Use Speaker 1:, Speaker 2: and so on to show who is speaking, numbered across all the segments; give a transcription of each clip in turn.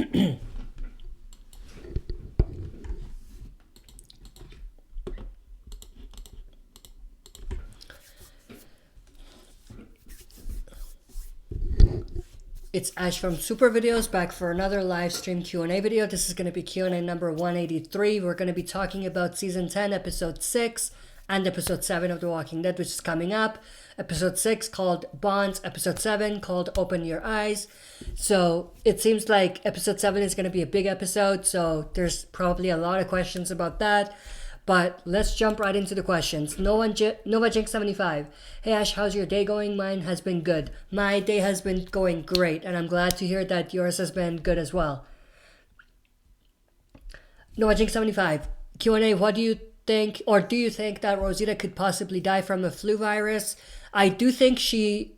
Speaker 1: It's Ash from Super Videos back for another live stream Q&A video. This is going to be Q&A number 183. We're going to be talking about Season 10, Episode 6, and Episode 7 of The Walking Dead, which is coming up. Episode 6 called Bonds, Episode 7 called Open Your Eyes. So it seems like Episode 7 is going to be a big episode, so there's probably a lot of questions about that. But let's jump right into the questions. Nova Jinx 75. Hey Ash, how's your day going? Mine has been good. My day has been going great, and I'm glad to hear that yours has been good as well. Nova Jinx 75. Q&A, what do you think, or do you think that Rosita could possibly die from a flu virus? I do think she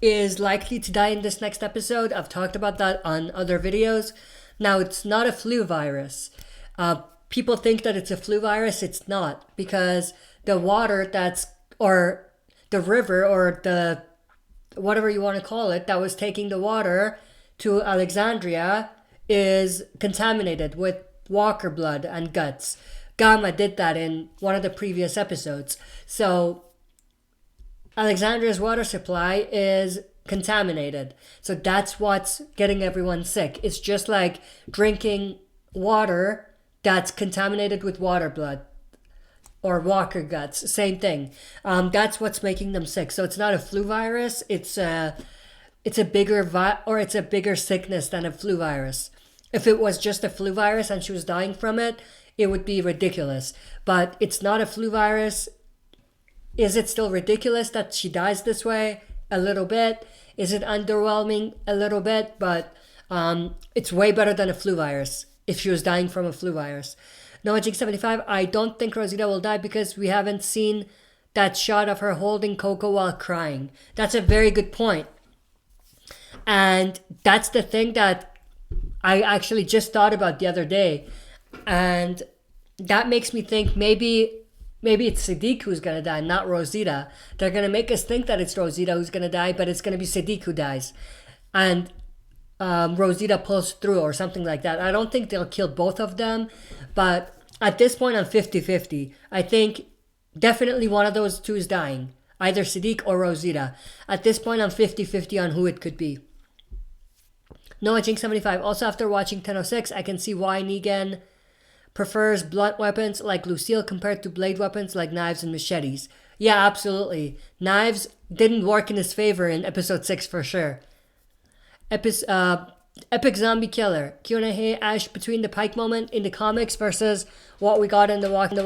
Speaker 1: is likely to die in this next episode. I've talked about that on other videos. Now, it's not a flu virus. People think that it's a flu virus. It's not, because the water or the river, or the whatever you want to call it, that was taking the water to Alexandria is contaminated with walker blood and guts. Gamma did that in one of the previous episodes. So Alexandria's water supply is contaminated. So that's what's getting everyone sick. It's just like drinking water that's contaminated with water blood or walker guts. Same thing. That's what's making them sick. So it's not a flu virus. It's a bigger sickness than a flu virus. If it was just a flu virus and she was dying from it, it would be ridiculous. But it's not a flu virus. Is it still ridiculous that she dies this way? A little bit. Is it underwhelming? A little bit. But it's way better than a flu virus if she was dying from a flu virus. Noah Jig 75, I don't think Rosita will die because we haven't seen that shot of her holding Coco while crying. That's a very good point. And that's the thing that I actually just thought about the other day. And that makes me think maybe it's Siddiq who's going to die, not Rosita. They're going to make us think that it's Rosita who's going to die, but it's going to be Siddiq who dies. And Rosita pulls through or something like that. I don't think they'll kill both of them, but at this point I'm 50-50. I think definitely one of those two is dying, either Siddiq or Rosita. At this point I'm 50-50 on who it could be. Noah Jinx 75. Also, after watching 1006, I can see why Negan prefers blunt weapons like Lucille compared to blade weapons like knives and machetes. Yeah, absolutely. Knives didn't work in his favor in episode 6 for sure. Epic Zombie Killer. Q&A, hey Ash, between the Pike moment in the comics versus what we got in the Walking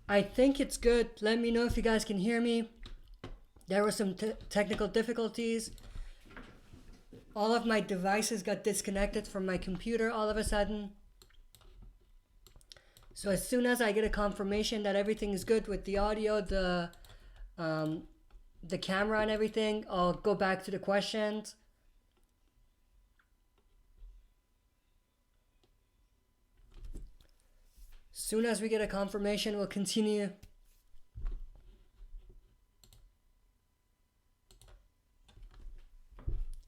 Speaker 1: I think it's good. Let me know if you guys can hear me. There were some technical difficulties. All of my devices got disconnected from my computer all of a sudden. So as soon as I get a confirmation that everything is good with the audio, the camera and everything, I'll go back to the questions. Soon as we get a confirmation, we'll continue.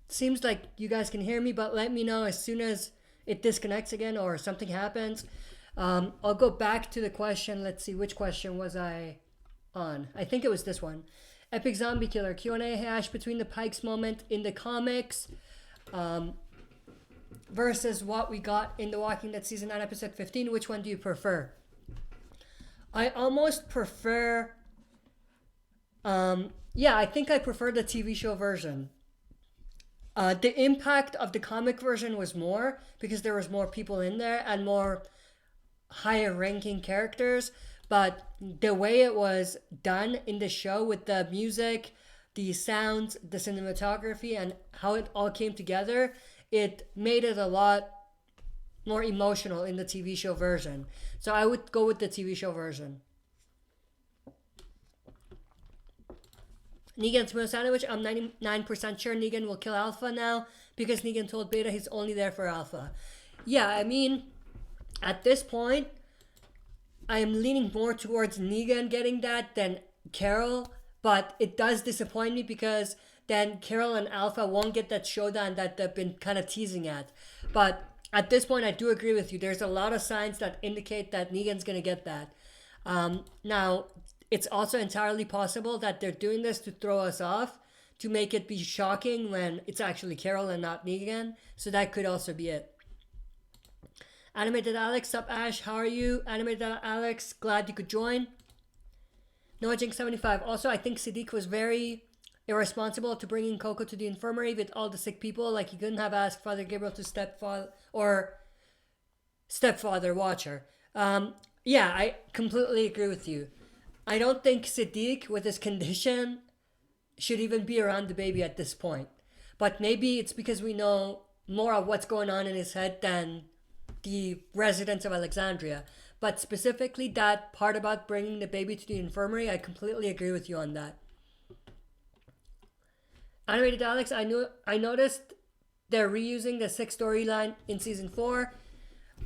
Speaker 1: Seems like you guys can hear me, but let me know as soon as it disconnects again or something happens. I'll go back to the question. Let's see, which question was I on? I think it was this one. Epic Zombie Killer Q&A hash between the Pikes moment in the comics versus what we got in The Walking Dead Season 9 Episode 15. Which one do you prefer? I almost prefer... I think I prefer the TV show version. The impact of the comic version was more because there was more people in there and more higher ranking characters, but the way it was done in the show with the music, the sounds, the cinematography, and how it all came together, it made it a lot more emotional in the TV show version. So I would go with the TV show version. Negan's meal sandwich. I'm 99% sure Negan will kill Alpha now because Negan told Beta he's only there for Alpha. Yeah, I mean, at this point, I am leaning more towards Negan getting that than Carol, but it does disappoint me because then Carol and Alpha won't get that showdown that they've been kind of teasing at. But at this point, I do agree with you. There's a lot of signs that indicate that Negan's going to get that. Now, it's also entirely possible that they're doing this to throw us off, to make it be shocking when it's actually Carol and not Negan. So that could also be it. Animated Alex, sup Ash, how are you? Animated Alex, glad you could join. Noah Jink 75. Also, I think Siddiq was very irresponsible to bringing Coco to the infirmary with all the sick people. Like, he couldn't have asked Father Gabriel to stepfather watch her. Yeah, I completely agree with you. I don't think Siddiq, with his condition, should even be around the baby at this point. But maybe it's because we know more of what's going on in his head than the residents of Alexandria. But specifically that part about bringing the baby to the infirmary, I completely agree with you on that. Animated Alex, I noticed they're reusing the 6 storyline in season 4.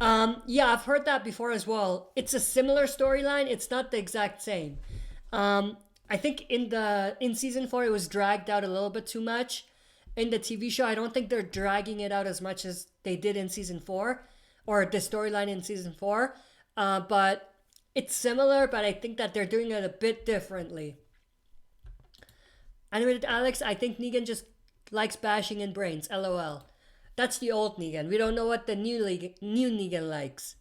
Speaker 1: Yeah, I've heard that before as well. It's a similar storyline. It's not the exact same. I think in season 4 it was dragged out a little bit too much. In the TV show, I don't think they're dragging it out as much as they did in season 4 or the storyline in season 4. But it's similar, but I think that they're doing it a bit differently. Animated Alex, I think Negan just likes bashing in brains. LOL. That's the old Negan. We don't know what the new Negan likes.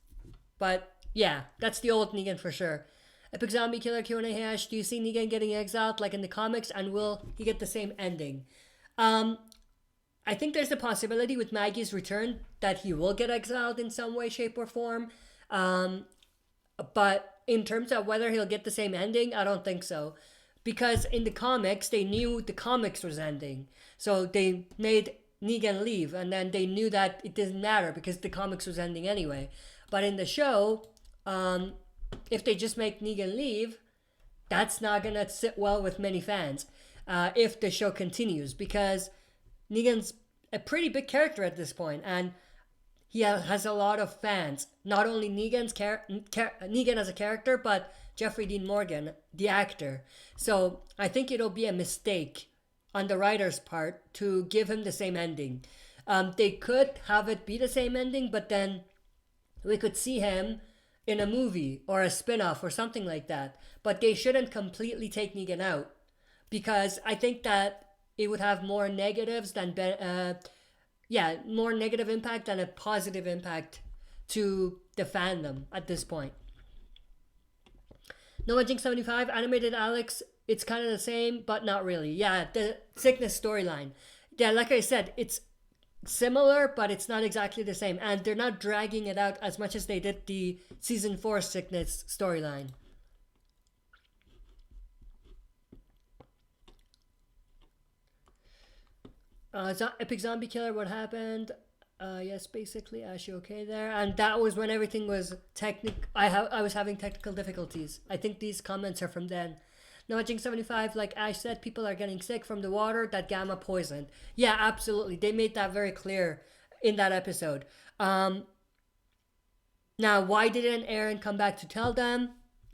Speaker 1: But yeah, that's the old Negan for sure. Epic Zombie Killer Q&A hash. Do you see Negan getting exiled like in the comics, and will he get the same ending? I think there's a possibility with Maggie's return that he will get exiled in some way, shape, or form. But in terms of whether he'll get the same ending, I don't think so. Because in the comics, they knew the comics was ending. So they made Negan leave, and then they knew that it didn't matter because the comics was ending anyway. But in the show, if they just make Negan leave, that's not gonna sit well with many fans if the show continues, because Negan's a pretty big character at this point, and he has a lot of fans. Not only Negan as a character, but Jeffrey Dean Morgan, the actor. So I think it'll be a mistake on the writer's part to give him the same ending. They could have it be the same ending, but then we could see him in a movie or a spin-off or something like that. But they shouldn't completely take Negan out, because I think that it would have more negatives than more negative impact than a positive impact to the fandom at this point. Noah Jink 75, Animated Alex, it's kind of the same, but not really. Yeah, the sickness storyline. Yeah, like I said, it's similar, but it's not exactly the same. And they're not dragging it out as much as they did the season 4 sickness storyline. Epic Zombie Killer, what happened? Yes, basically, Ash, you okay there? And that was when everything was I was having technical difficulties. I think these comments are from then. Noajing75, like Ash said, people are getting sick from the water that Gamma poisoned. Yeah, absolutely. They made that very clear in that episode. Now, why didn't Aaron come back to tell them?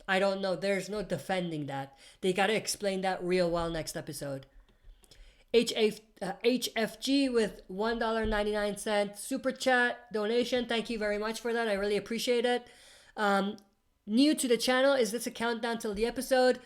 Speaker 1: I don't know. There's no defending that. They gotta explain that real well next episode. HFG with $1.99 super chat donation. Thank you very much for that. I really appreciate it. New to the channel, is this a countdown till the episode?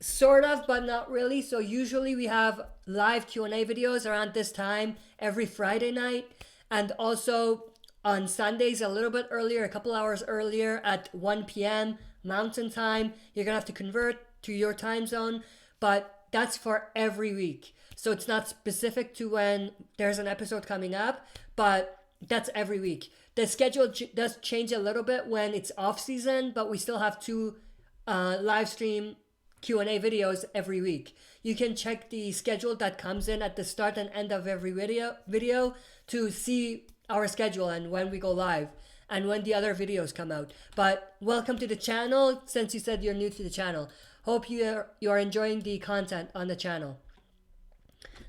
Speaker 1: Sort of, but not really. So usually we have live Q&A videos around this time every Friday night, and also on Sundays a little bit earlier, a couple hours earlier at 1 p.m. Mountain Time. You're gonna have to convert to your time zone, but that's for every week. So it's not specific to when there's an episode coming up, but that's every week. The schedule does change a little bit when it's off season, but we still have 2 live stream Q&A videos every week. You can check the schedule that comes in at the start and end of every video to see our schedule and when we go live and when the other videos come out. But welcome to the channel, since you said you're new to the channel. Hope you are enjoying the content on the channel.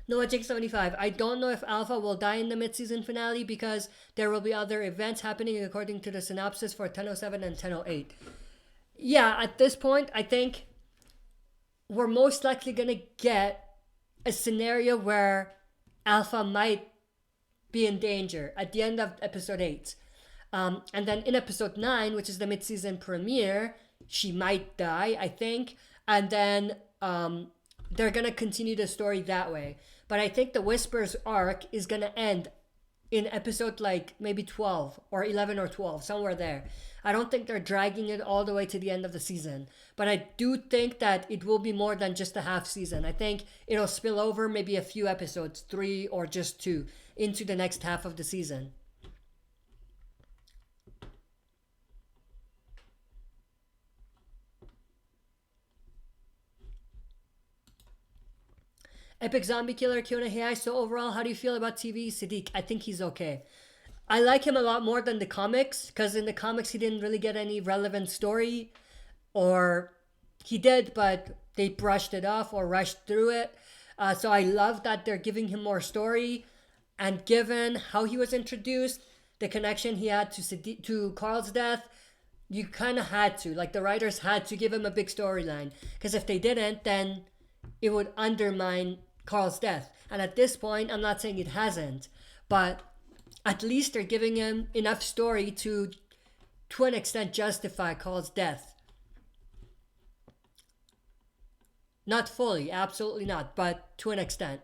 Speaker 1: Noah Jake 75. I don't know if Alpha will die in the mid-season finale because there will be other events happening according to the synopsis for 1007 and 1008. Yeah, at this point, I think we're most likely going to get a scenario where Alpha might be in danger at the end of episode 8. And then in episode 9, which is the mid-season premiere, she might die, I think. And then they're going to continue the story that way. But I think the Whispers arc is going to end in episode like maybe 12 or 11 or 12, somewhere there. I don't think they're dragging it all the way to the end of the season. But I do think that it will be more than just a half season. I think it'll spill over maybe a few episodes, 3 or just 2, into the next half of the season. Epic Zombie Killer, Kiona Hey. So overall, how do you feel about TV? Sadiq, I think he's okay. I like him a lot more than the comics, because in the comics he didn't really get any relevant story, or he did, but they brushed it off or rushed through it. So I love that they're giving him more story, and given how he was introduced, the connection he had to Carl's death, you kind of had to, like the writers had to give him a big storyline, because if they didn't, then it would undermine Carl's death. And at this point, I'm not saying it hasn't, but at least they're giving him enough story to an extent justify Carl's death. Not fully, absolutely not, but to an extent.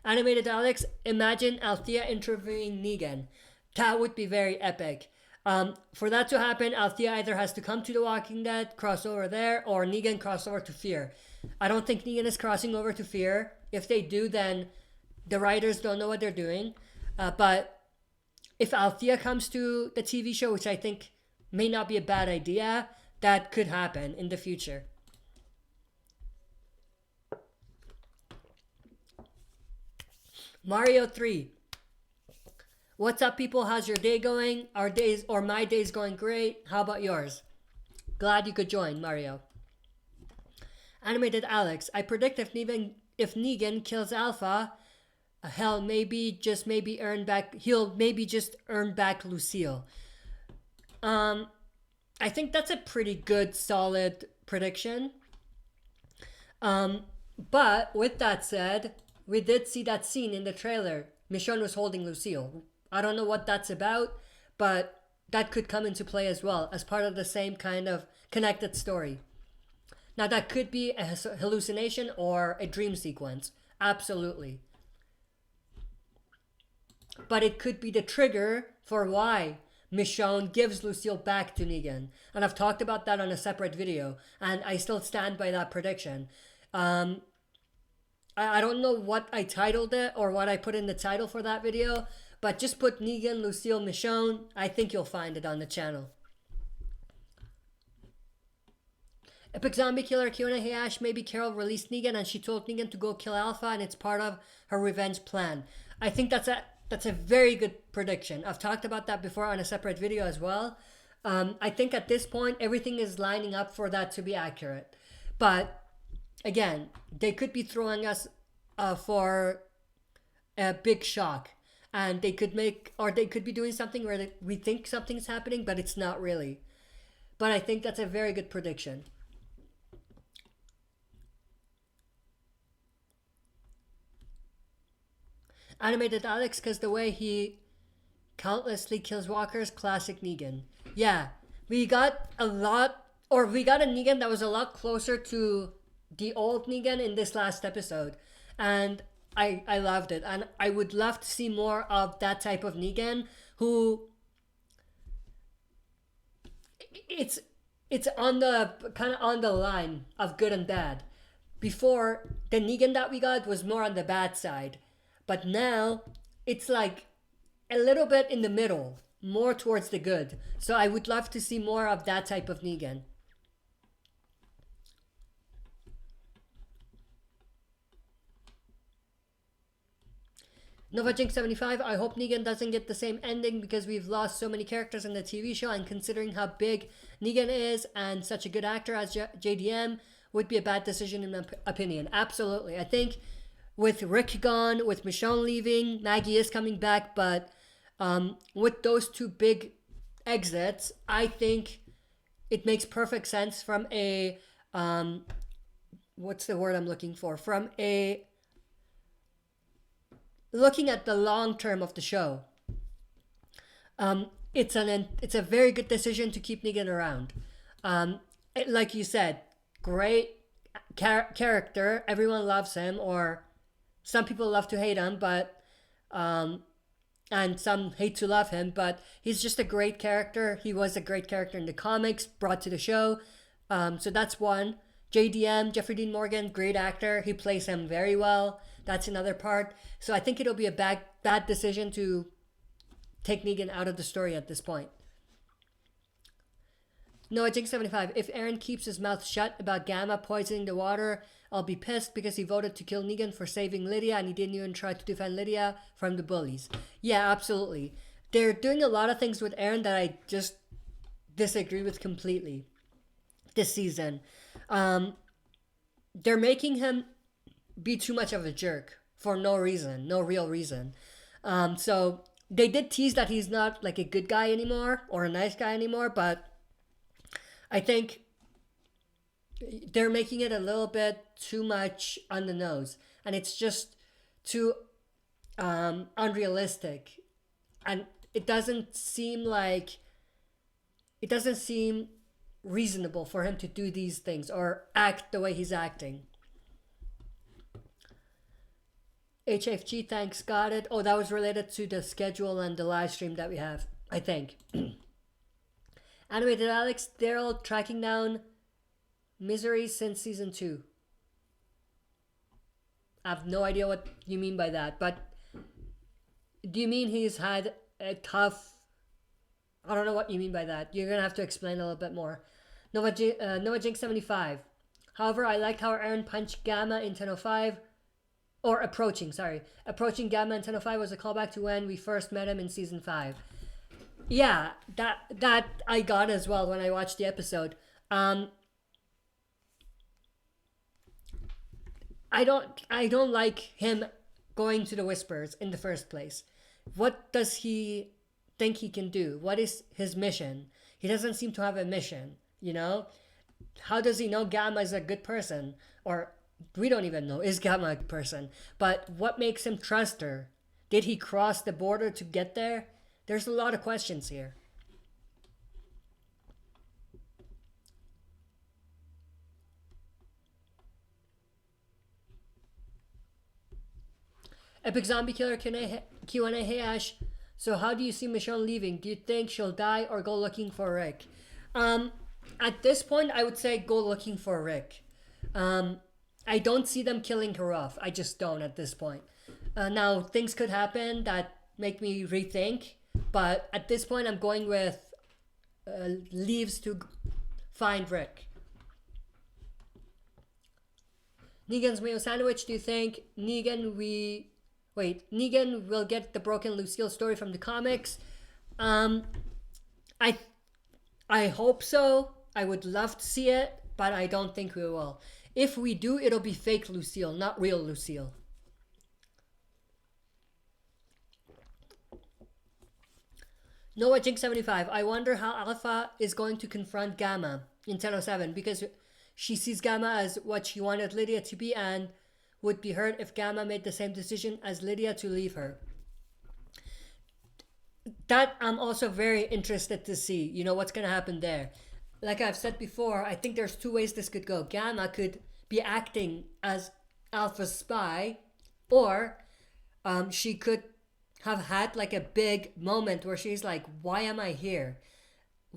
Speaker 1: Animated Alex, imagine Althea interviewing Negan. That would be very epic. For that to happen, Althea either has to come to The Walking Dead, cross over there, or Negan cross over to Fear. I don't think Negan is crossing over to Fear. If they do, then the writers don't know what they're doing. But if Althea comes to the TV show, which I think may not be a bad idea, that could happen in the future. Mario 3. What's up, people? How's your day going? My day's going great. How about yours? Glad you could join, Mario. Animated Alex. I predict if Negan kills Alpha, he'll maybe just earn back Lucille. I think that's a pretty good, solid prediction. But with that said, we did see that scene in the trailer. Michonne was holding Lucille. I don't know what that's about, but that could come into play as well as part of the same kind of connected story. Now that could be a hallucination or a dream sequence. Absolutely. But it could be the trigger for why Michonne gives Lucille back to Negan. And I've talked about that on a separate video, and I still stand by that prediction. I don't know what I titled it or what I put in the title for that video, but just put Negan, Lucille, Michonne. I think you'll find it on the channel. Epic Zombie Killer Q&A. Hey Ash, maybe Carol released Negan and she told Negan to go kill Alpha and it's part of her revenge plan. I think that's a very good prediction. I've talked about that before on a separate video as well. I think at this point everything is lining up for that to be accurate. But again, they could be throwing us for a big shock. And they could be doing something where we think something's happening, but it's not really. But I think that's a very good prediction. Animated Alex, because the way he countlessly kills walkers, classic Negan. Yeah, we got a Negan that was a lot closer to the old Negan in this last episode. And I loved it. And I would love to see more of that type of Negan who it's on the kind of on the line of good and bad. Before, the Negan that we got was more on the bad side. But now, it's like a little bit in the middle, more towards the good. So I would love to see more of that type of Negan. NovaJink75, I hope Negan doesn't get the same ending because we've lost so many characters in the TV show, and considering how big Negan is and such a good actor as JDM, would be a bad decision in my opinion. Absolutely. I think with Rick gone, with Michonne leaving, Maggie is coming back, but with those two big exits, I think it makes perfect sense from a, what's the word I'm looking for? From a, looking at the long term of the show. It's a very good decision to keep Negan around. Like you said, great character. Everyone loves him, or some people love to hate him, but and some hate to love him, but he's just a great character. He was a great character in the comics, brought to the show. So that's one. JDM, Jeffrey Dean Morgan, great actor. He plays him very well. That's another part. So I think it'll be a bad decision to take Negan out of the story at this point. No, Jink 75. If Aaron keeps his mouth shut about Gamma poisoning the water, I'll be pissed because he voted to kill Negan for saving Lydia and he didn't even try to defend Lydia from the bullies. Yeah, absolutely. They're doing a lot of things with Aaron that I just disagree with completely this season. They're making him be too much of a jerk for no reason, no real reason. So they did tease that he's not like a good guy anymore or a nice guy anymore, but I think they're making it a little bit too much on the nose, and it's just too unrealistic, and it doesn't seem reasonable for him to do these things or act the way he's acting. HFG, thanks, got it. Oh, that was related to the schedule and the live stream that we have, I think. Animated Alex, Daryl tracking down Misery since season 2. I have no idea what you mean by that, but do you mean he's had a tough... I don't know what you mean by that. You're going to have to explain a little bit more. Noah Jink 75. However, I liked how Aaron punched Gamma in 10:05. Or approaching Gamma in 10:05 was a callback to when we first met him in season 5. Yeah, that I got as well when I watched the episode. I don't like him going to the Whispers in the first place. What does he think he can do? What is his mission? He doesn't seem to have a mission, you know? How does he know Gamma is a good person? Or we don't even know, is Gamma a good person? But what makes him trust her? Did he cross the border to get there? There's a lot of questions here. Epic Zombie Killer Q&A. Hey Ash, so how do you see Michonne leaving? Do you think she'll die or go looking for Rick? At this point, I would say go looking for Rick. I don't see them killing her off. I just don't at this point. Now, things could happen that make me rethink. But at this point, I'm going with leaves to find Rick. Negan's mayo sandwich. Do you think Negan will get the broken Lucille story from the comics? Um, I I hope so. I would love to see it, but I don't think we will. If we do, it'll be fake Lucille, not real Lucille. Noah Jink 75. I wonder how Alpha is going to confront Gamma in 1007 because she sees Gamma as what she wanted Lydia to be and would be hurt if Gamma made the same decision as Lydia to leave her. That I'm also very interested to see, what's going to happen there. Like I've said before, I think there's two ways this could go. Gamma could be acting as Alpha's spy, or she could have had like a big moment where she's like, why am I here?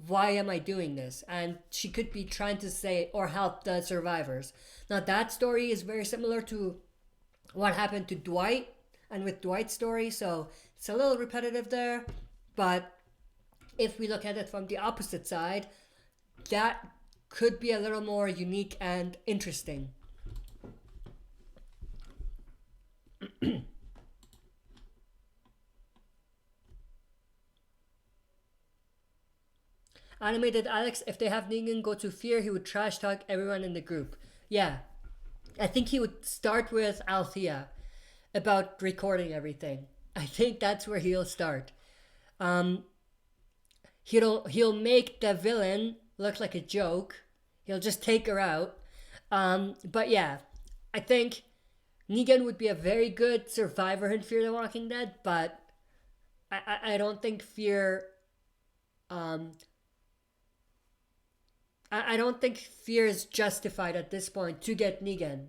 Speaker 1: Why am I doing this? And she could be trying to say or help the survivors. Now that story is very similar to what happened to Dwight and with Dwight's story, so it's a little repetitive there. But if we look at it from the opposite side, that could be a little more unique and interesting. Animated Alex, if they have Negan go to Fear, he would trash talk everyone in the group. Yeah, I think he would start with Althea about recording everything. I think that's where he'll start. He'll make the villain look like a joke. He'll just take her out. But yeah, I think Negan would be a very good survivor in Fear the Walking Dead, but I don't think Fear. I don't think Fear is justified at this point to get Negan.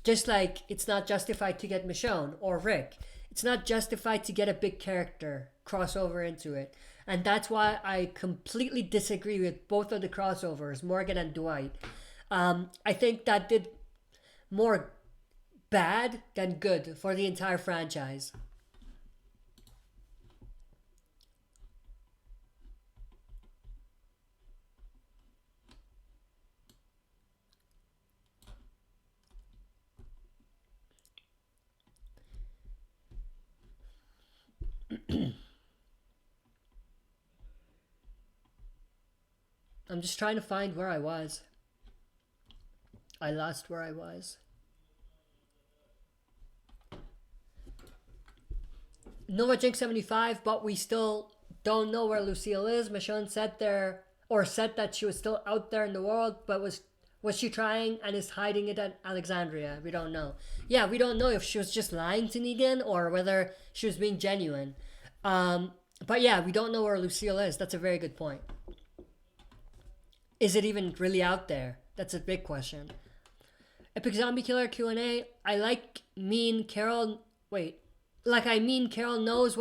Speaker 1: Just like it's not justified to get Michonne or Rick. It's not justified to get a big character crossover into it. And that's why I completely disagree with both of the crossovers, Morgan and Dwight. I think that did more bad than good for the entire franchise. I'm just trying to find where I was. I lost where I was. Nova Jinx 75, but we still don't know where Lucille is. Michonne said that she was still out there in the world, but was she trying and is hiding it at Alexandria? We don't know. Yeah, we don't know if she was just lying to Negan or whether she was being genuine. But yeah, we don't know where Lucille is. That's a very good point. Is it even really out there? That's a big question. Epic Zombie Killer Q&A. Carol knows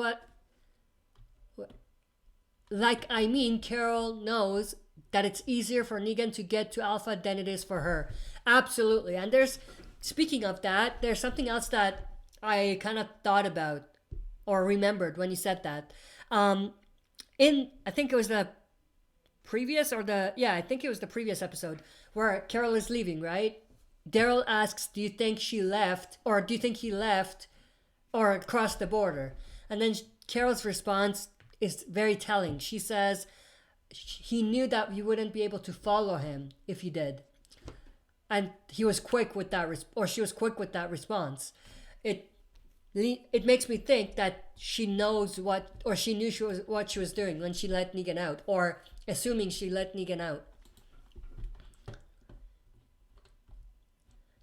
Speaker 1: Carol knows that it's easier for Negan to get to Alpha than it is for her. Absolutely. And speaking of that, there's something else that I kind of thought about or remembered when you said that. I think it was the previous episode where Carol is leaving, right? Daryl asks, do you think she left or do you think he left or crossed the border? And then Carol's response is very telling. She says he knew that you wouldn't be able to follow him if you did. And he was quick with that, she was quick with that response. It makes me think that she knows she knew what she was doing when she let Negan out, or assuming she let Negan out.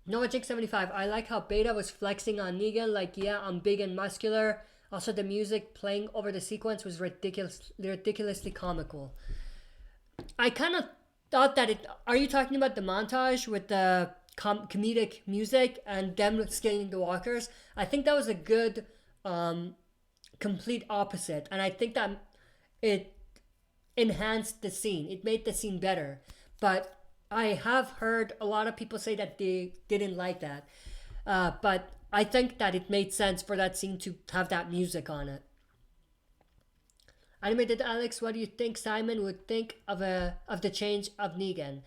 Speaker 1: Noah Jake 75. I like how Beta was flexing on Negan, like, yeah, I'm big and muscular. Also, the music playing over the sequence was ridiculously comical. I kind of thought that are you talking about the montage with the comedic music and them scaling the walkers? I think that was a good complete opposite, and I think that it enhanced the scene. It made the scene better. But I have heard a lot of people say that they didn't like that. But I think that it made sense for that scene to have that music on it. Animated Alex, what do you think Simon would think of the change of Negan?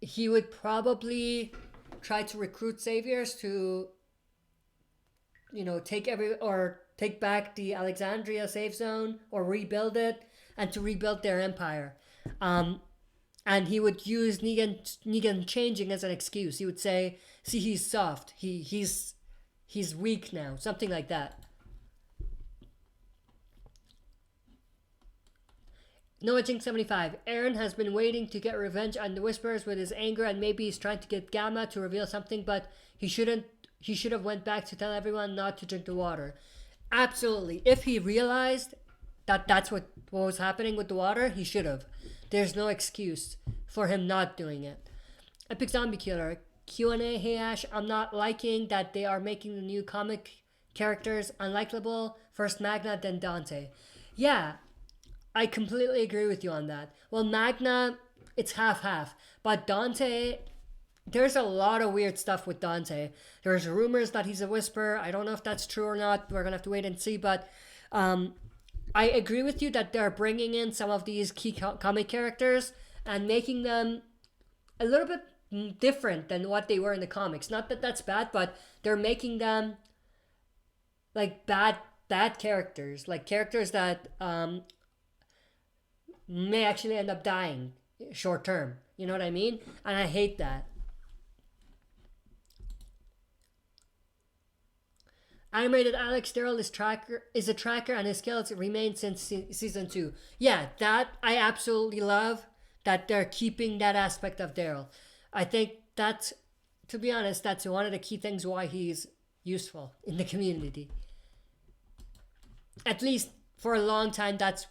Speaker 1: he would probably try to recruit saviors to, take back the Alexandria safe zone or rebuild it and to rebuild their empire. And he would use Negan changing as an excuse. He would say, "See, he's soft. He's weak now." Something like that. Noah Jinx 75. Aaron has been waiting to get revenge on the Whisperers with his anger, and maybe he's trying to get Gamma to reveal something, but he should have went back to tell everyone not to drink the water. Absolutely. If he realized that that's what was happening with the water, he should have. There's no excuse for him not doing it. Epic Zombie Killer. Q&A. Hey Ash, I'm not liking that they are making the new comic characters unlikable. First Magna, then Dante. Yeah, I completely agree with you on that. Well, Magna, it's half-half. But Dante, there's a lot of weird stuff with Dante. There's rumors that he's a Whisperer. I don't know if that's true or not. We're going to have to wait and see. But I agree with you that they're bringing in some of these key comic characters and making them a little bit different than what they were in the comics. Not that that's bad, but they're making them like bad characters. Like characters that may actually end up dying short term. You know what I mean? And I hate that. Animated Alex Daryl is a tracker and his skills remain since season 2. Yeah, that I absolutely love that they're keeping that aspect of Daryl. I think that's, to be honest, that's one of the key things why he's useful in the community. At least for a long time, that's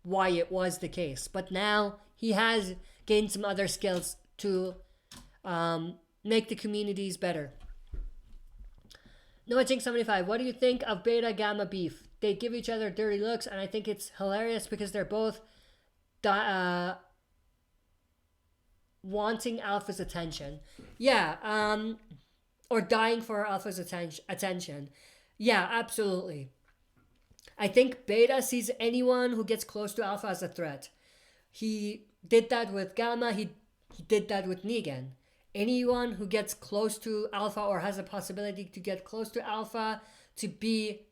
Speaker 1: why it was the case. But now he has gained some other skills to make the communities better. Noah Jinx 75. What do you think of Beta Gamma beef? They give each other dirty looks, and I think it's hilarious because they're both wanting Alpha's attention. Yeah, or dying for Alpha's attention. Yeah, absolutely. I think Beta sees anyone who gets close to Alpha as a threat. He did that with Gamma. He did that with Negan. Anyone who gets close to Alpha or has a possibility to get close to Alpha, to be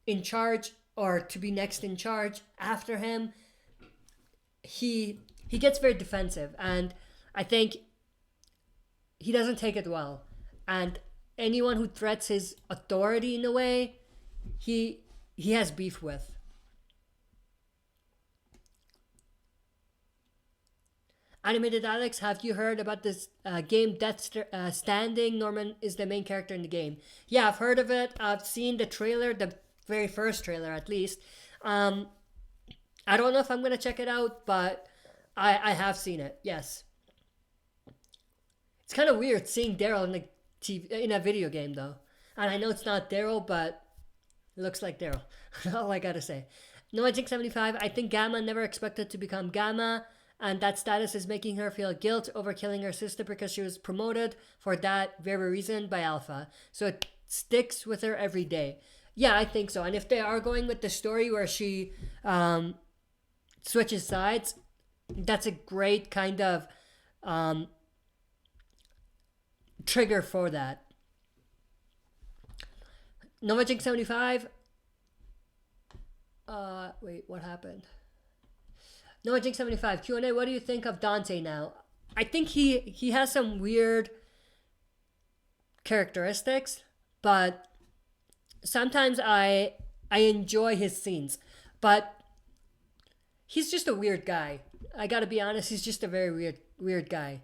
Speaker 1: in charge or to be next in charge after him, he gets very defensive, and I think he doesn't take it well. And anyone who threats his authority in a way, he has beef with. Animated Alex, have you heard about this game Death Standing? Norman is the main character in the game. Yeah, I've heard of it. I've seen the trailer, the very first trailer at least. I don't know if I'm going to check it out, but I have seen it, yes. It's kind of weird seeing Daryl in a video game, though. And I know it's not Daryl, but it looks like Daryl. All I got to say. Noah Jinx 75, I think Gamma never expected to become Gamma. And that status is making her feel guilt over killing her sister because she was promoted for that very reason by Alpha. So it sticks with her every day. Yeah, I think so. And if they are going with the story where she switches sides, that's a great kind of trigger for that. Nova Jinx 75. Wait, what happened? Noah Jinx 75. Q&A, what do you think of Dante now? I think he has some weird characteristics, but sometimes I enjoy his scenes. But he's just a weird guy. I gotta be honest, he's just a very weird guy.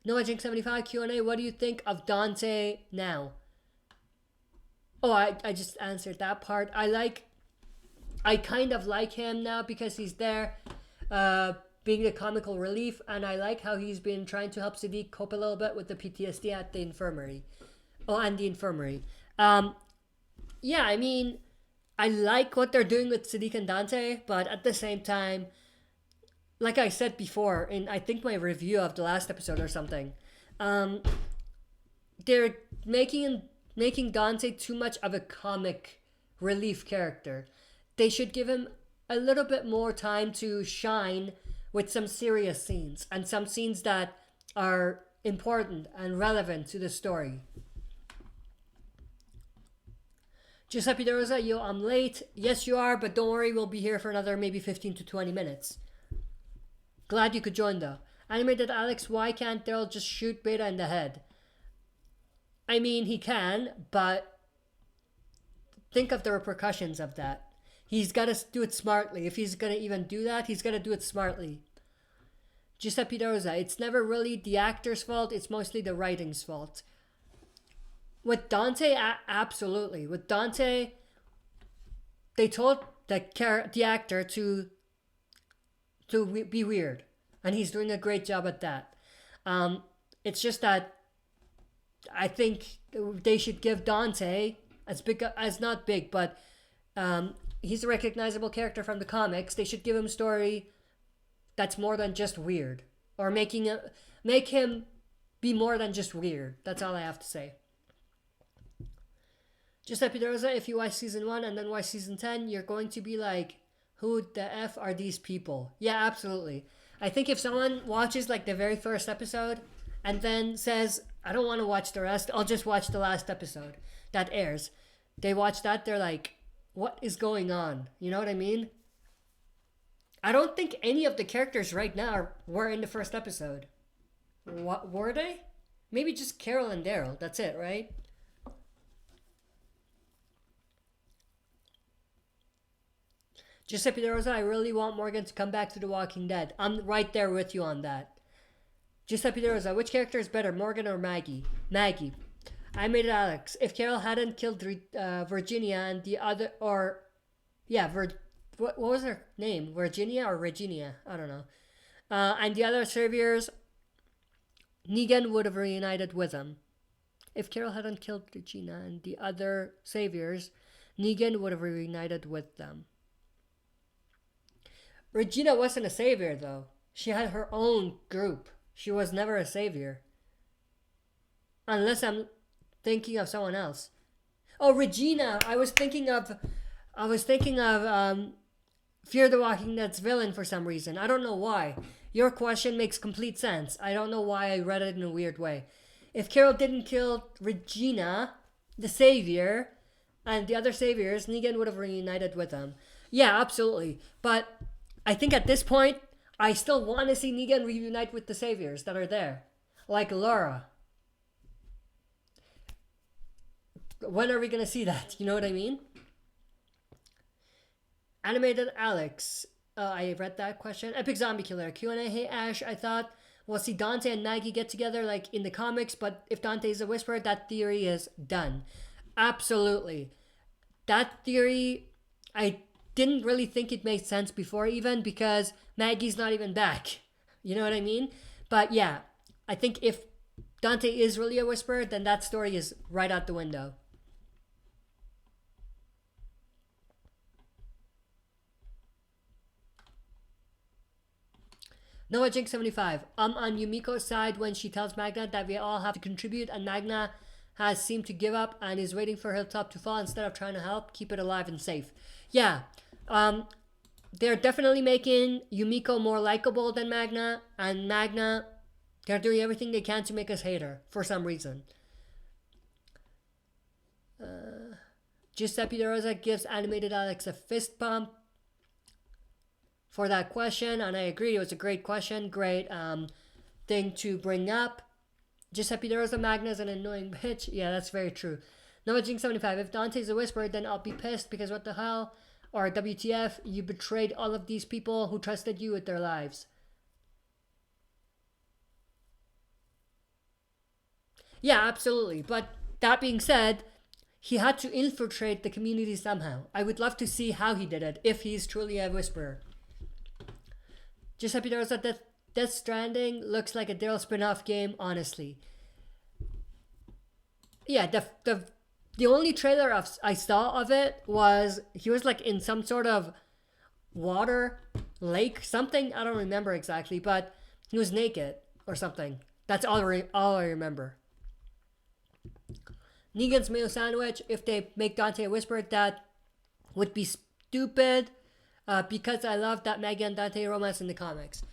Speaker 1: Noah Jinx 75. Q&A, what do you think of Dante now? Oh, I just answered that part. I kind of like him now because he's there being the comical relief, and I like how he's been trying to help Siddiq cope a little bit with the PTSD at the infirmary. Oh, and the infirmary. Yeah, I mean, I like what they're doing with Siddiq and Dante, but at the same time, like I said before, in I think my review of the last episode or something, they're making Dante too much of a comic relief character. They should give him a little bit more time to shine with some serious scenes and some scenes that are important and relevant to the story. Giuseppe De Rosa, yo, I'm late. Yes, you are, but don't worry, we'll be here for another maybe 15 to 20 minutes. Glad you could join though. Animated Alex, why can't Daryl just shoot Beta in the head? I mean, he can, but think of the repercussions of that. He's got to do it smartly. If he's going to even do that, he's got to do it smartly. Giuseppe De Rosa, it's never really the actor's fault, it's mostly the writing's fault. With Dante, absolutely. With Dante, they told the actor to be weird, and he's doing a great job at that. It's just that I think they should give Dante as not big, but he's a recognizable character from the comics. They should give him a story that's more than just weird, or make him be more than just weird. That's all I have to say. Giuseppe De Rosa, if you watch season 1 and then watch season 10, you're going to be like, who the F are these people? Yeah, absolutely. I think if someone watches like the very first episode and then says, I don't want to watch the rest, I'll just watch the last episode that airs. They watch that, they're like, what is going on? You know what I mean? I don't think any of the characters right now were in the first episode. What were they? Maybe just Carol and Daryl. That's it, right? Giuseppe De Rosa, I really want Morgan to come back to The Walking Dead. I'm right there with you on that. Giuseppe De Rosa, which character is better, Morgan or Maggie? Maggie. I made it Alex. If Carol hadn't killed Virginia and the other, what was her name? Virginia or Regina? I don't know. And the other saviors, Negan would have reunited with them. If Carol hadn't killed Regina and the other saviors, Negan would have reunited with them. Regina wasn't a savior, though. She had her own group. She was never a savior. Unless I'm thinking of someone else. Oh, Regina! I was thinking of Fear the Walking Dead's villain for some reason. I don't know why. Your question makes complete sense. I don't know why I read it in a weird way. If Carol didn't kill Regina, the savior, and the other saviors, Negan would have reunited with them. Yeah, absolutely. But I think at this point, I still want to see Negan reunite with the saviors that are there. Like Laura. When are we going to see that? You know what I mean? Animated Alex. I read that question. Epic Zombie Killer. Q&A. Hey, Ash, I thought we'll see Dante and Maggie get together like in the comics, but if Dante is a Whisperer, that theory is done. Absolutely. That theory, I didn't really think it made sense before even because Maggie's not even back. You know what I mean? But yeah, I think if Dante is really a Whisperer, then that story is right out the window. Noah Jink 75. I'm on Yumiko's side when she tells Magna that we all have to contribute, and Magna has seemed to give up and is waiting for Hilltop to fall instead of trying to help keep it alive and safe. Yeah, they're definitely making Yumiko more likable than Magna, and Magna, they're doing everything they can to make us hate her for some reason. Giuseppe De Rosa gives Animated Alex a fist bump for that question, and I agree, it was a great question, great thing to bring up. Giuseppe De Rosa, Magna is an annoying bitch. Yeah, that's very true. Noah Jing 75. If Dante's a Whisperer, then I'll be pissed because what the hell? Or WTF, you betrayed all of these people who trusted you with their lives. Yeah, absolutely. But that being said, he had to infiltrate the community somehow. I would love to see how he did it, if he's truly a Whisperer. Giuseppe De Rosa, Death Stranding looks like a Daryl spin-off game, honestly. Yeah, the only trailer I saw of it was he was like in some sort of water lake, something. I don't remember exactly, but he was naked or something. That's all I remember. Negan's mayo sandwich. If they make Dante a Whisperer, that would be stupid. because I love that Maggie and Dante romance in the comics.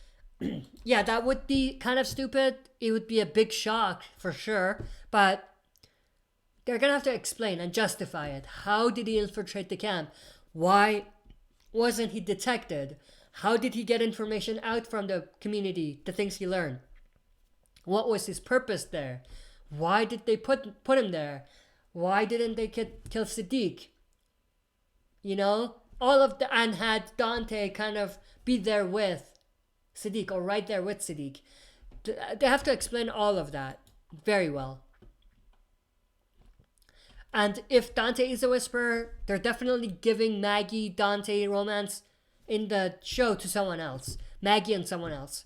Speaker 1: Yeah, that would be kind of stupid. It would be a big shock for sure, but they're gonna have to explain and justify it. How did he infiltrate the camp? Why wasn't he detected? How did he get information out from the community, the things he learned? What was his purpose there? Why did they put him there? Why didn't they kill Siddiq? You know, all of the, and had Dante kind of be there with Siddiq, or right there with Siddiq. They have to explain all of that very well. And if Dante is a whisperer, they're definitely giving Maggie Dante romance in the show to someone else. Maggie and someone else.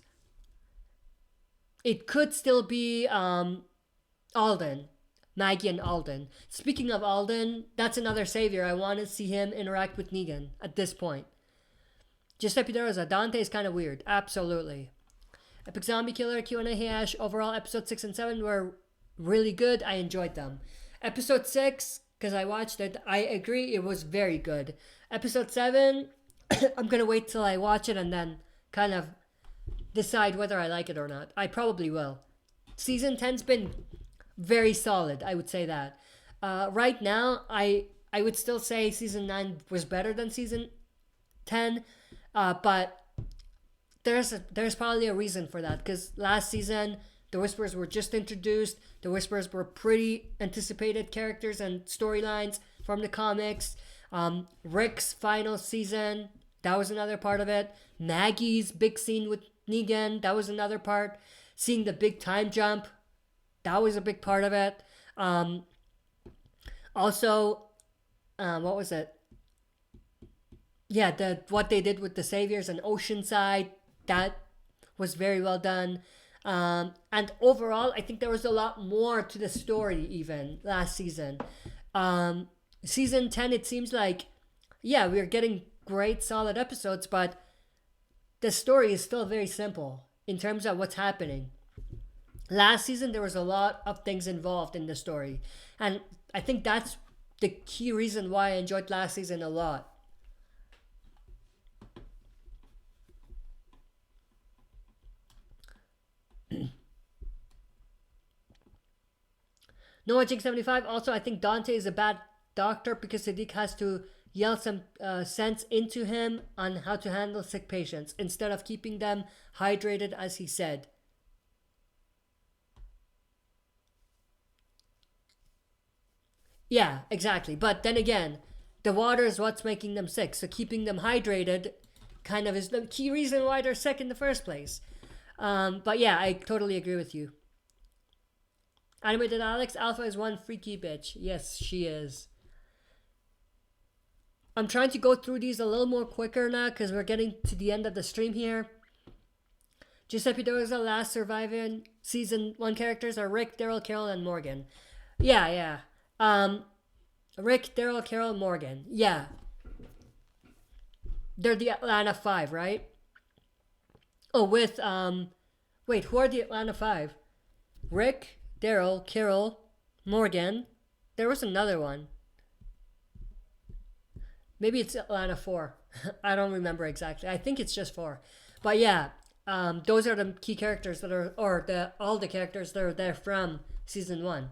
Speaker 1: It could still be Alden. Maggie and Alden. Speaking of Alden, that's another savior. I want to see him interact with Negan at this point. Giuseppe De Rosa, Dante is kind of weird. Absolutely. Epic Zombie Killer, Q&A, Hey Ash. Overall, episode 6 and 7 were really good. I enjoyed them. Episode 6, because I watched it, I agree, it was very good. Episode 7, I'm going to wait till I watch it and then kind of decide whether I like it or not. I probably will. Season 10's been very solid, I would say that. Right now, I would still say Season 9 was better than Season 10, but there's probably a reason for that, because last season the Whisperers were just introduced. The Whisperers were pretty anticipated characters and storylines from the comics. Rick's final season, that was another part of it. Maggie's big scene with Negan, that was another part. Seeing the big time jump, that was a big part of it. Also, what was it? Yeah, what they did with the Saviors and Oceanside, that was very well done. And overall, I think there was a lot more to the story even last season. Season 10, it seems like, yeah, we're getting great, solid episodes, but the story is still very simple in terms of what's happening. Last season, there was a lot of things involved in the story. And I think that's the key reason why I enjoyed last season a lot. Noah Jig 75. Also, I think Dante is a bad doctor because Siddiq has to yell some sense into him on how to handle sick patients instead of keeping them hydrated, as he said. Yeah, exactly. But then again, the water is what's making them sick. So keeping them hydrated kind of is the key reason why they're sick in the first place. But yeah, I totally agree with you. Animated Alex, Alpha is one freaky bitch. Yes, she is. I'm trying to go through these a little more quicker now because we're getting to the end of the stream here. Giuseppe De Rosa, last surviving season 1 characters are Rick, Daryl, Carol, and Morgan. Yeah. Rick, Daryl, Carol, Morgan. Yeah. They're the Atlanta 5, right? Oh, with, wait, who are the Atlanta 5? Rick, Daryl, Carol, Morgan. There was another one. Maybe it's Atlanta 4. I don't remember exactly. I think it's just 4. But yeah, those are the key characters that are, or all the characters that are there from season 1.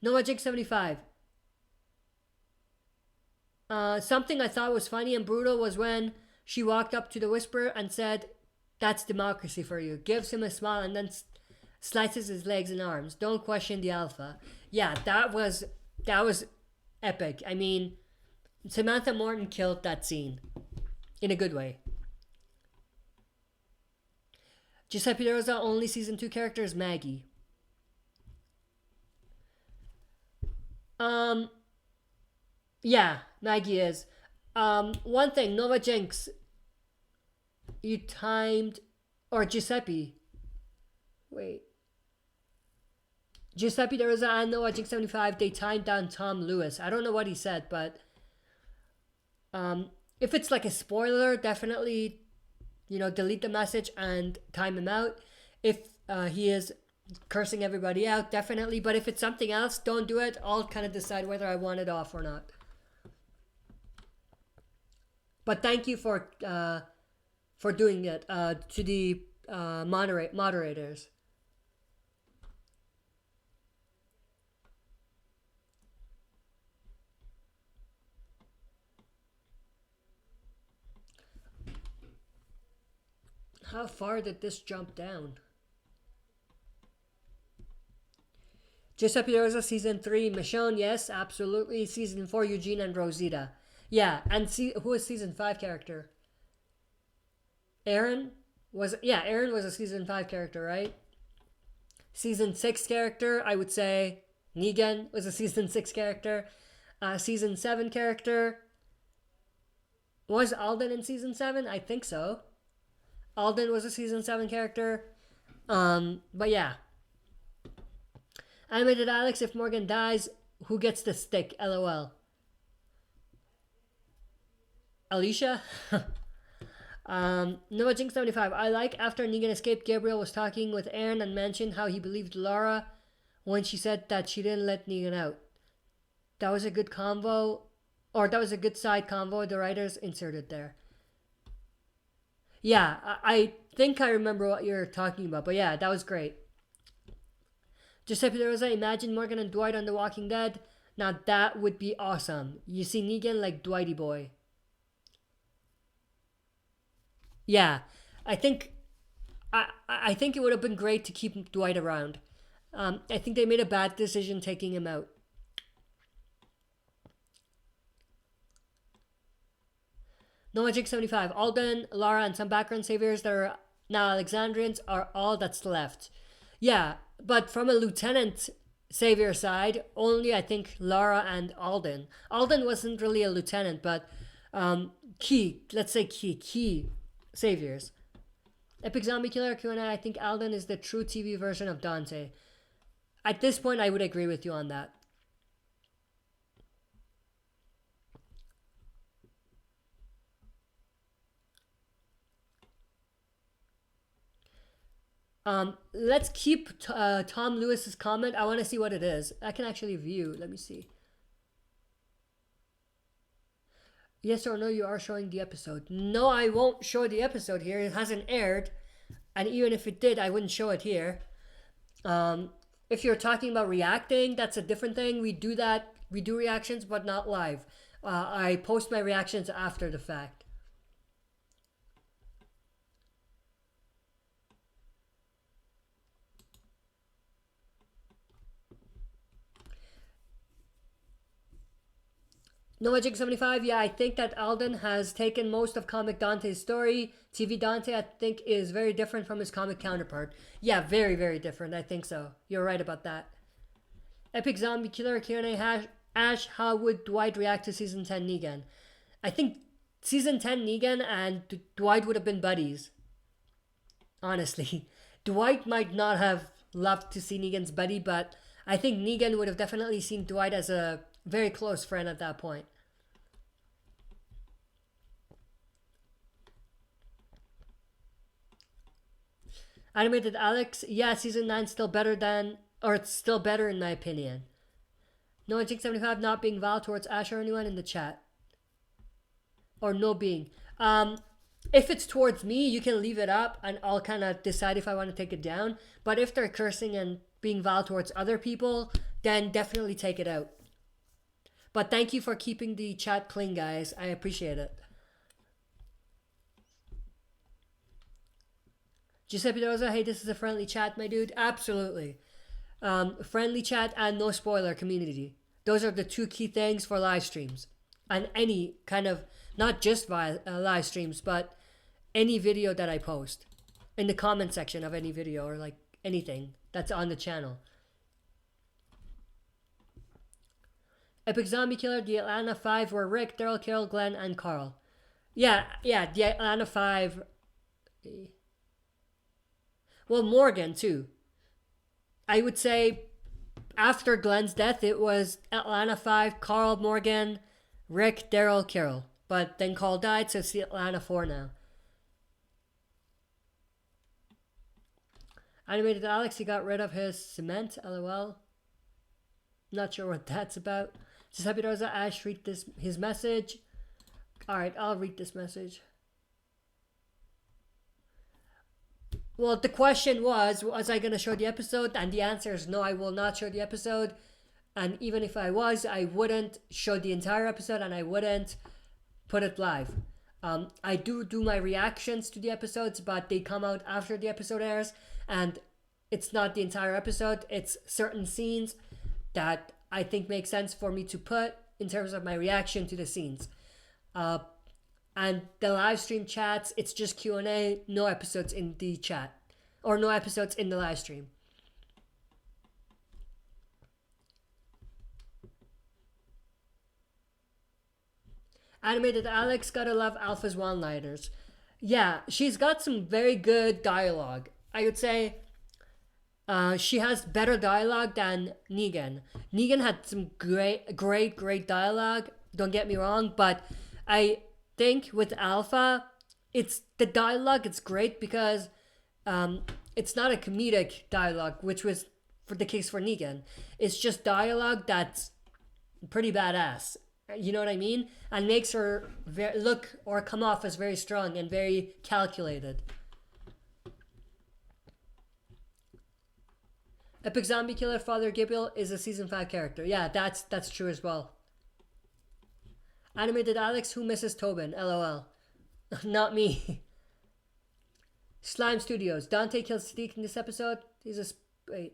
Speaker 1: Noah Jig 75. Something I thought was funny and brutal was when she walked up to the Whisperer and said, "That's democracy for you." Gives him a smile and then slices his legs and arms. Don't question the Alpha. Yeah, that was epic. I mean, Samantha Morton killed that scene in a good way. Giuseppe De Rosa, only season 2 character is Maggie. Yeah, Maggie is. One thing, Nova Jinx, you timed, or Giuseppe. Wait. Giuseppe De Rosa and Noah Jinx 75, they timed down Tom Lewis. I don't know what he said, but if it's like a spoiler, definitely, delete the message and time him out. If he is Cursing everybody out, definitely. But if it's something else, don't do it. I'll kind of decide whether I want it off or not. But thank you for doing it to the moderators. How far did this jump down? Giuseppe De Rosa, Season 3. Michonne, yes, absolutely. Season 4, Eugene and Rosita. Yeah, and who was Season 5 character? Aaron? Aaron was a Season 5 character, right? Season 6 character, I would say Negan was a Season 6 character. Season 7 character. Was Alden in Season 7? I think so. Alden was a Season 7 character. But yeah. Animated Alex, if Morgan dies, who gets the stick? LOL. Alicia? Noah Jinx 75. I like after Negan escaped, Gabriel was talking with Aaron and mentioned how he believed Laura when she said that she didn't let Negan out. That was a good convo, or that was a good side convo the writers inserted there. Yeah, I think I remember what you're talking about, but yeah, that was great. Giuseppe De Rosa, imagine Morgan and Dwight on The Walking Dead. Now that would be awesome. You see Negan like Dwighty boy. Yeah, I think it would have been great to keep Dwight around. I think they made a bad decision taking him out. Nomagic 75. Alden, Lara, and some background saviors that are now Alexandrians are all that's left. Yeah, but from a lieutenant savior side, only I think Lara and Alden. Alden wasn't really a lieutenant, but key saviors. Epic Zombie Killer Q&A, I think Alden is the true TV version of Dante. At this point, I would agree with you on that. Let's keep Tom Lewis's comment. I want to see what it is. I can actually view. Let me see. Yes or no, you are showing the episode. No, I won't show the episode here. It hasn't aired. And even if it did, I wouldn't show it here. If you're talking about reacting, that's a different thing. We do that. We do reactions, but not live. I post my reactions after the fact. NoMagic75, yeah, I think that Alden has taken most of comic Dante's story. TV Dante, I think, is very different from his comic counterpart. Yeah, very, very different. I think so. You're right about that. Epic Zombie Killer Q&A Ash, how would Dwight react to Season 10 Negan? I think Season 10 Negan and Dwight would have been buddies. Honestly. Dwight might not have loved to see Negan's buddy, but I think Negan would have definitely seen Dwight as a very close friend at that point. Animated Alex, yeah, Season 9 still better than, or it's still better in my opinion. No one 75 not being Val towards Ash or anyone in the chat. Or no being. If it's towards me, you can leave it up and I'll kind of decide if I want to take it down. But if they're cursing and being Val towards other people, then definitely take it out. But thank you for keeping the chat clean, guys. I appreciate it. Giuseppe De Rosa, hey, this is a friendly chat, my dude. Absolutely. Friendly chat and no spoiler community. Those are the two key things for live streams. And any kind of, not just via live streams, but any video that I post. In the comment section of any video or like anything that's on the channel. Epic Zombie Killer, the Atlanta 5 were Rick, Daryl, Carol, Glenn, and Carl. Yeah, the Atlanta 5. Well, Morgan, too. I would say after Glenn's death, it was Atlanta 5, Carl, Morgan, Rick, Daryl, Carol. But then Carl died, so it's the Atlanta 4 now. Animated Alex, he got rid of his cement, lol. Not sure what that's about. Just happy Rosa Ash, read his message. Alright, I'll read this message. Well, the question was I going to show the episode? And the answer is no, I will not show the episode. And even if I was, I wouldn't show the entire episode and I wouldn't put it live. I do my reactions to the episodes, but they come out after the episode airs. And it's not the entire episode. It's certain scenes that I think make sense for me to put in terms of my reaction to the scenes. And the live stream chats, it's just Q&A, no episodes in the chat. Or no episodes in the live stream. Animated Alex, gotta love Alpha's one-liners. Yeah, she's got some very good dialogue. I would say she has better dialogue than Negan. Negan had some great dialogue, don't get me wrong, but I think with Alpha, it's the dialogue, it's great because it's not a comedic dialogue, which was for the case for Negan. It's just dialogue that's pretty badass. You know what I mean? And makes her look or come off as very strong and very calculated. Epic Zombie Killer Father Gabriel is a season 5 character. Yeah, that's true as well. Animated Alex, who misses Tobin? LOL. Not me. Slime Studios. Dante kills Sadiq in this episode. I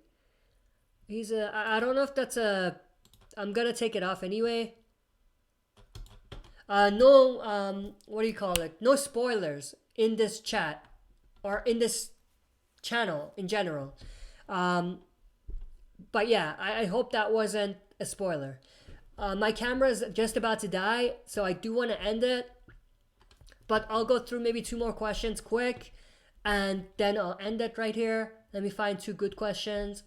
Speaker 1: don't know if that's a... I'm gonna take it off anyway. No, what do you call it? No spoilers in this chat or in this channel in general. But yeah, I hope that wasn't a spoiler. My camera is just about to die, so I do want to end it. But I'll go through maybe 2 more questions quick, and then I'll end it right here. Let me find 2 good questions.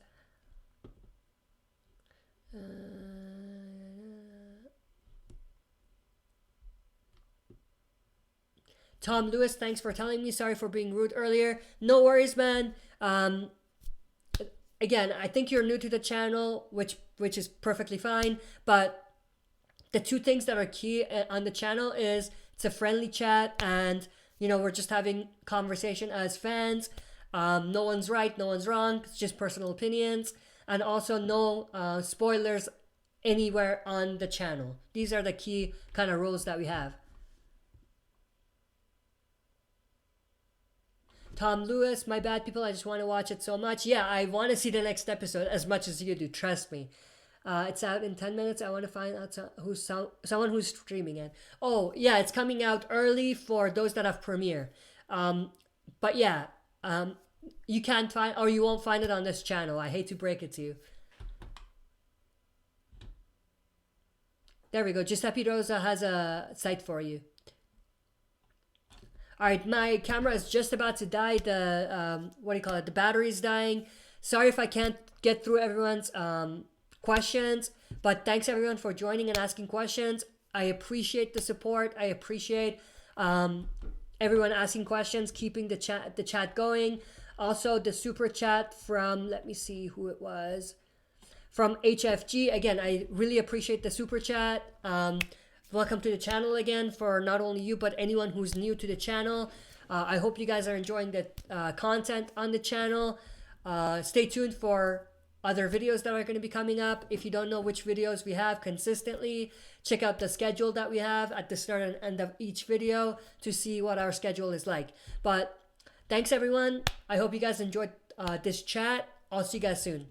Speaker 1: Tom Lewis, thanks for telling me. Sorry for being rude earlier. No worries, man. Again, I think you're new to the channel, which is perfectly fine. But the 2 things that are key on the channel is it's a friendly chat, and we're just having conversation as fans. No one's right, no one's wrong. It's just personal opinions, and also no spoilers anywhere on the channel. These are the key kind of rules that we have. Tom Lewis, my bad people, I just want to watch it so much. Yeah, I want to see the next episode as much as you do, trust me. It's out in 10 minutes. I want to find out someone who's streaming it. Oh, yeah, it's coming out early for those that have Premiere. But yeah, you can't find, or you won't find it on this channel. I hate to break it to you. There we go. Giuseppe Rosa has a site for you. Alright, my camera is just about to die. The battery's dying. Sorry if I can't get through everyone's questions, but thanks everyone for joining and asking questions. I appreciate the support. I appreciate everyone asking questions, keeping the chat going. Also, the super chat from, let me see who it was, from HFG. Again, I really appreciate the super chat. Welcome to the channel again for not only you, but anyone who's new to the channel. I hope you guys are enjoying the content on the channel. Stay tuned for other videos that are going to be coming up. If you don't know which videos we have consistently, check out the schedule that we have at the start and end of each video to see what our schedule is like. But thanks everyone. I hope you guys enjoyed this chat. I'll see you guys soon.